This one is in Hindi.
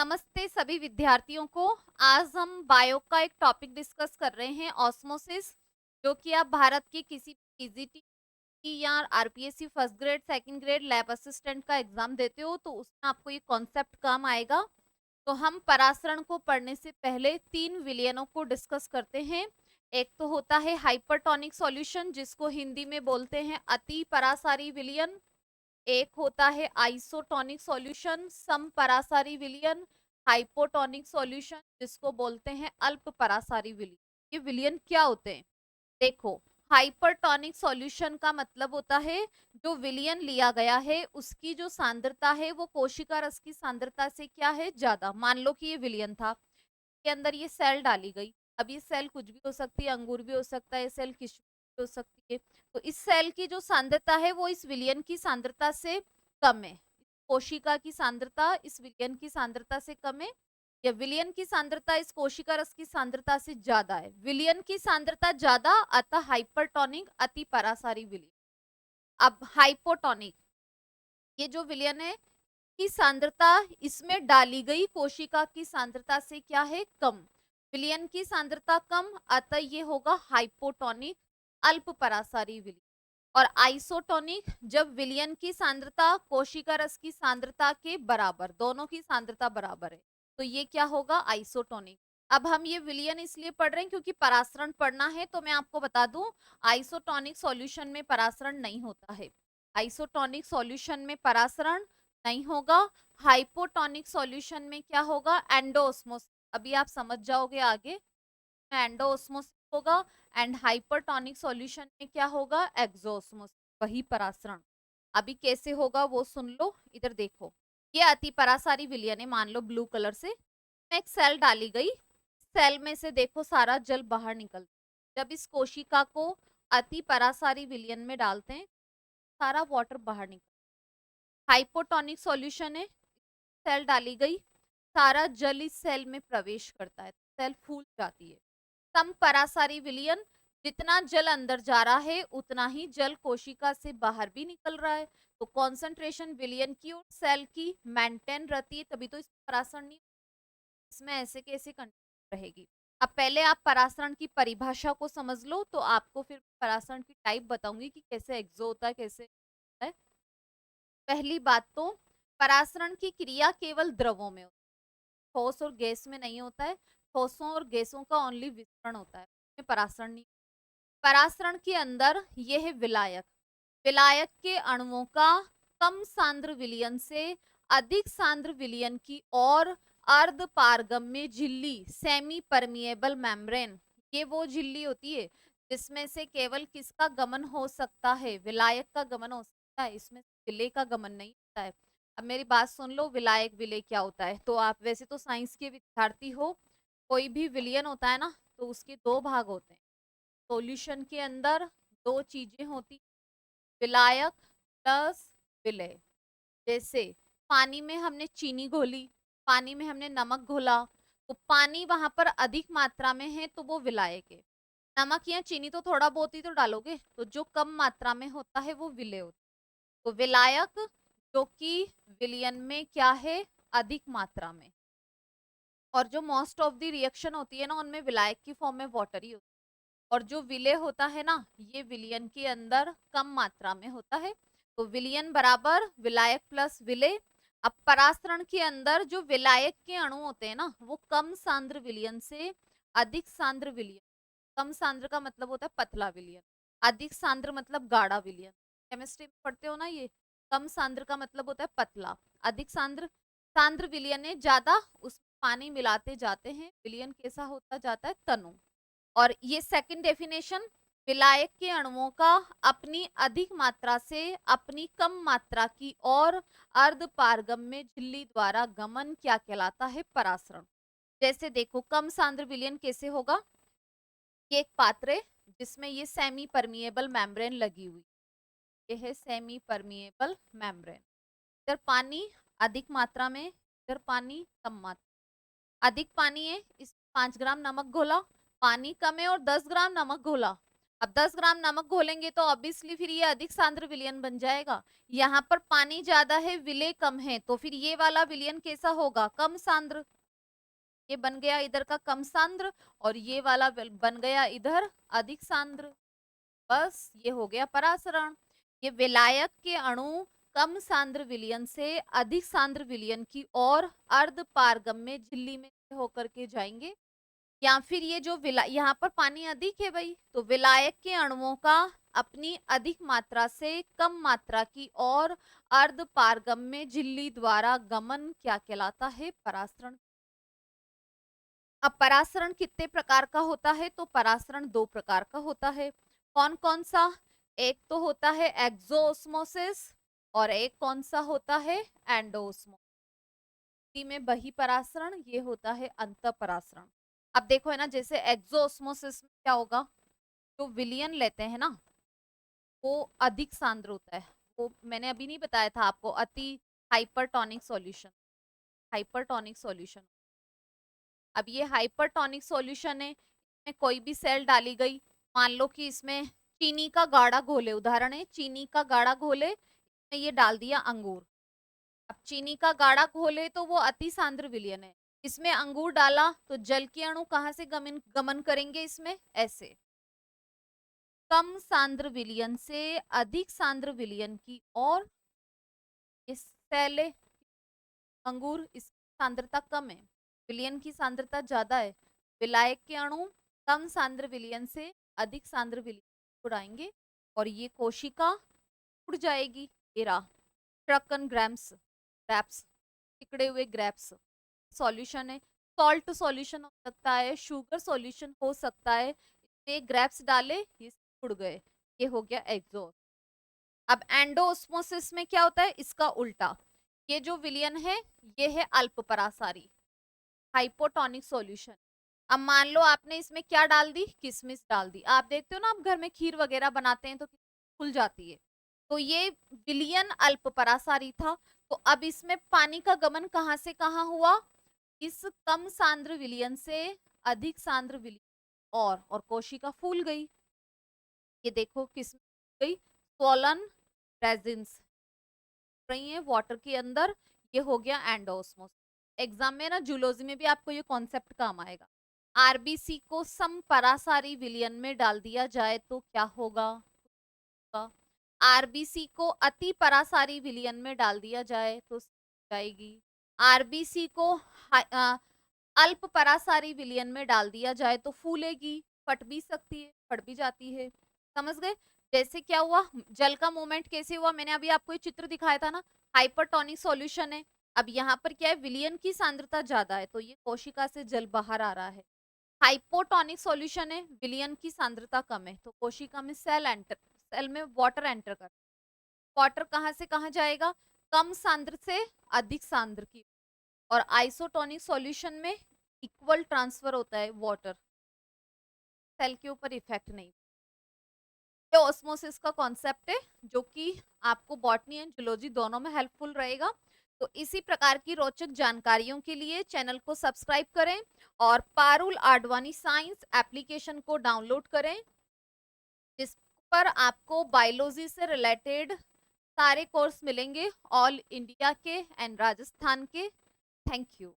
नमस्ते सभी विद्यार्थियों को। आज हम बायो का एक टॉपिक डिस्कस कर रहे हैं, ऑस्मोसिस, जो कि आप भारत की किसी पीजीटी या RPSC first grade second grade lab assistant का एग्जाम देते हो तो उसमें आपको ये कॉन्सेप्ट काम आएगा। तो हम परासरण को पढ़ने से पहले तीन विलयनों को डिस्कस करते हैं। एक तो होता है हाइपरटोनिक सॉल्यूशन, जिसको हिंदी में बोलते हैं अति परासारी विलयन। एक होता है आइसोटोनिक सॉल्यूशन, समपरासारी विलयन। हाइपोटोनिक सॉल्यूशन, जिसको बोलते हैं अल्प परासारी विलयन। ये विलयन क्या होते हैं? देखो, हाइपरटोनिक सॉल्यूशन का मतलब होता है जो विलयन लिया गया है उसकी जो सांद्रता है वो कोशिका रस की सांद्रता से क्या है, ज्यादा। मान लो कि ये विलयन था, के अंदर ये सेल डाली गई। अब ये सेल कुछ भी हो सकती है, अंगूर भी हो सकता है, सेल किशमिश भी हो सकती है। तो इस सेल की जो सांद्रता है वो इस विलयन की सांद्रता से कम है। कोशिका की सांद्रता इस विलयन की सांद्रता से कम है, या विलयन की सांद्रता इस कोशिका रस की सांद्रता से ज्यादा है। विलयन की सांद्रता ज्यादा, अतः हाइपरटोनिक अति परासारी विलयन। अब हाइपोटोनिक, ये जो विलयन है की सांद्रता इसमें डाली गई कोशिका की सांद्रता से क्या है, कम। विलयन की सांद्रता कम, अतः ये होगा हाइपोटोनिक अल्प परासारी विलयन। और आइसोटोनिक, जब विलयन की सांद्रता कोशिका रस की सांद्रता के बराबर, दोनों की सांद्रता बराबर है, तो ये क्या होगा, आइसोटोनिक। अब हम ये विलयन इसलिए पढ़ रहे हैं क्योंकि परासरण पढ़ना है। तो मैं आपको बता दूं, आइसोटोनिक सॉल्यूशन में परासरण नहीं होता है। आइसोटोनिक सॉल्यूशन में परासरण नहीं होगा। हाइपोटोनिक सॉल्यूशन में क्या होगा, एंडोऑस्मोसिस। अभी आप समझ जाओगे आगे, एंडोऑस्मोसिस होगा। एंड हाइपरटोनिक सॉल्यूशन में क्या होगा, एक्सोऑस्मोसिस, वही परासरण। अभी कैसे होगा वो सुन लो, इधर देखो। ये अति परासारी विलयन है, मान लो ब्लू कलर से एक सेल डाली गई। सेल में से देखो सारा जल बाहर निकल, जब इस कोशिका को अति परासारी विलयन में डालते हैं सारा वाटर बाहर निकल। हाइपोटोनिक सॉल्यूशन है, सेल डाली गई, सारा जल इस सेल में प्रवेश करता है, सेल फूल जाती है। समपरासारी विलयन, जितना जल अंदर जा रहा है उतना ही जल कोशिका से बाहर भी निकल रहा है। तो कॉन्सेंट्रेशन विलयन की और सेल की मेंटेन रहती है, तभी तो इसमें परासरण नहीं, इसमें ऐसे कैसे कंडीशन रहेगी। अब पहले आप परासरण की परिभाषा को समझ लो, तो आपको फिर परासरण की टाइप बताऊंगी कि कैसे एक्सो होता है, कैसे होता है। पहली बात तो, परासरण की क्रिया केवल द्रवों में होती है, ठोस और गैस में नहीं होता है। ठोसों और गैसों का ओनली विसरण होता है, इसमें परासरण नहीं। परासरण के अंदर यह है विलायक। विलायक के अणुओं का कम सांद्र विलयन से अधिक सांद्र विलयन की और अर्ध पारगम्य झिल्ली, सेमी परमिएबल मेम्ब्रेन। ये वो झिल्ली होती है जिसमें से केवल किसका गमन हो सकता है, विलायक का गमन हो सकता है, इसमें विलय का गमन नहीं होता है। अब मेरी बात सुन लो, विलायक विलय क्या होता है। तो आप वैसे तो साइंस के विद्यार्थी हो, कोई भी विलयन होता है ना तो उसके दो भाग होते हैं। सॉल्यूशन के अंदर दो चीजें होती, विलायक प्लस विलय। जैसे पानी में हमने चीनी घोली, पानी में हमने नमक घोला, तो पानी वहां पर अधिक मात्रा में है तो वो विलायक है। नमक या चीनी तो थोड़ा बहुत ही तो डालोगे, तो जो कम मात्रा में होता है वो विलय होता है। तो विलायक जो कि विलयन में क्या है, अधिक मात्रा में। और जो मोस्ट ऑफ द रिएक्शन होती है ना उनमें विलायक की फॉर्म में वाटर ही होता है। और जो विलय होता है ना, ये विलयन के अंदर कम मात्रा में होता है। तो विलयन बराबर विलायक प्लस विलय। अब परासरण के अंदर जो विलायक के अणु होते हैं ना वो कम सांद्र विलयन से अधिक सांद्र विलयन, कम सांद्र का मतलब होता है पतला विलयन, अधिक सांद्र मतलब गाढ़ा विलयन। केमिस्ट्री में पढ़ते हो ना ये। कम सांद्र का मतलब होता है पतला, अधिक सांद्र, सांद्र विलयन है ज्यादा, उसमें पानी मिलाते जाते हैं, विलयन कैसा होता जाता है, तनु। और ये सेकंड डेफिनेशन, विलायक के अणुओं का अपनी अधिक मात्रा से अपनी कम मात्रा की और अर्ध पारगम्य झिल्ली द्वारा गमन क्या कहलाता है, परासरण। जैसे देखो कम सांद्र विलयन कैसे होगा, ये एक पात्र है जिसमें ये सेमी परमिएबल मेम्ब्रेन लगी हुई, ये है सेमी परमिएबल मेम्ब्रेन। इधर पानी अधिक मात्रा में, इधर पानी कम मात्रा। अधिक पानी है, इस 5 ग्राम नमक घोला, पानी कम है और 10 ग्राम नमक घोला, अब 10 ग्राम नमक घोलेंगे तो ऑब्वियसली फिर ये अधिक सांद्र विलयन बन जाएगा। यहाँ पर पानी ज्यादा है, विलेय कम है, तो फिर ये वाला विलयन कैसा होगा, कम सांद्र। ये बन गया इधर का कम सांद्र और ये वाला बन गया इधर अधिक सांद्र। बस ये हो गया परासरण। ये विलायक के अणु कम सांद्र विलयन से अधिक सांद्र विलयन की ओर अर्ध पारगम्य झिल्ली में होकर के जाएंगे। या फिर ये जो यहाँ पर पानी अधिक है भाई, तो विलायक के अणुओं का अपनी अधिक मात्रा से कम मात्रा की ओर अर्ध पारगम्य झिल्ली द्वारा गमन क्या कहलाता है, परासरण। अब परासरण कितने प्रकार का होता है, तो परासरण 2 प्रकार का होता है। कौन कौन सा, एक तो होता है एक्सोओस्मोसिस और एक कौन सा होता है एंडोओस्मोसिस में बही परासरण, ये होता है अंतःपरासरण। अब देखो है ना, जैसे एक्सोओस्मोसिस में क्या होगा, जो विलयन लेते हैं ना वो अधिक सांद्र होता है। वो मैंने अभी नहीं बताया था आपको, अति हाइपरटोनिक सॉल्यूशन, हाइपरटोनिक सॉल्यूशन। अब ये हाइपरटोनिक सॉल्यूशन है, इसमें कोई भी सेल डाली गई, मान लो कि इसमें चीनी का गाढ़ा घोले, उदाहरण है चीनी का गाढ़ा घोले, इसमें ये डाल दिया अंगूर। अब चीनी का गाढ़ा घोले तो वो अति सांद्र विलयन है, इसमें अंगूर डाला तो जल के अणु कहाँ से गमन करेंगे, इसमें ऐसे। कम सांद्र विलयन से अधिक सांद्र विलयन की और इस सेल अंगूर, इस सांद्रता कम है, विलयन की सांद्रता ज्यादा है, विलायक के अणु कम सांद्र विलयन से अधिक सांद्र विलयन उड़ाएंगे और ये कोशिका उड़ जाएगी। ट्रकन ग्रैम्स, ग्रैप्स, सिकड़े हुए ग्रैप्स सॉल्यूशन है। सॉल्ट सॉल्यूशन हो सकता है, शुगर सॉल्यूशन हो सकता है, इसमें ग्रैप्स डाले ये उड़ गए, ये हो गया एक्सो। अब एंडोओस्मोसिस में क्या होता है, इसका उल्टा, ये जो विलयन है ये है अल्प परासारी, हाइपोटोनिक सॉल्यूशन। अब मान लो आपने इसमें क्या डाल दी, किशमिश डाल दी, आप देखते हो ना आप घर में खीर वगैरह बनाते हैं तो खुल जाती है, तो ये विलयन अल्प परासारी था। तो अब इसमें पानी का गमन कहां से कहां हुआ, इस कम सांद्र विलयन से अधिक सांद्र विलयन और कोशिका फूल गई। ये देखो किस गई, स्वॉलन रेजिन्स रही है वाटर के अंदर, ये हो गया एंडोस्मोसिस। एग्जाम में ना जूलॉजी में भी आपको ये कॉन्सेप्ट काम आएगा। आरबीसी को समपरासारी विलयन में डाल दिया जाए तो क्या होगा, आरबीसी को अति परासारी विलयन में डाल दिया जाए तो जाएगी, आरबीसी को अल्प परासारी विलयन में डाल दिया जाए तो फूलेगी, फट भी सकती है, फट भी जाती है। समझ गए, जैसे क्या हुआ, जल का मूवमेंट कैसे हुआ, मैंने अभी आपको ये चित्र दिखाया था ना, हाइपरटोनिक सॉल्यूशन है। अब यहाँ पर क्या है, विलयन की सांद्रता ज्यादा है तो ये कोशिका से जल बाहर आ रहा है। हाइपोटोनिक सॉल्यूशन है, विलयन की सांद्रता कम है तो कोशिका में सेल में वाटर एंटर कर, वाटर कहाँ से कहाँ जाएगा, कम सांद्र से अधिक सांद्र की। और आइसोटोनिक सॉल्यूशन में इक्वल ट्रांसफर होता है वाटर, सेल के ऊपर इफेक्ट नहीं। ये ऑस्मोसिस का कॉन्सेप्ट है जो कि आपको बॉटनी एंड जूलॉजी दोनों में हेल्पफुल रहेगा। तो इसी प्रकार की रोचक जानकारियों के लिए चैनल को सब्सक्राइब करें और पारुल आडवाणी साइंस एप्लीकेशन को डाउनलोड करें, जिस पर आपको बायोलॉजी से रिलेटेड सारे कोर्स मिलेंगे, ऑल इंडिया के एंड राजस्थान के। Thank you.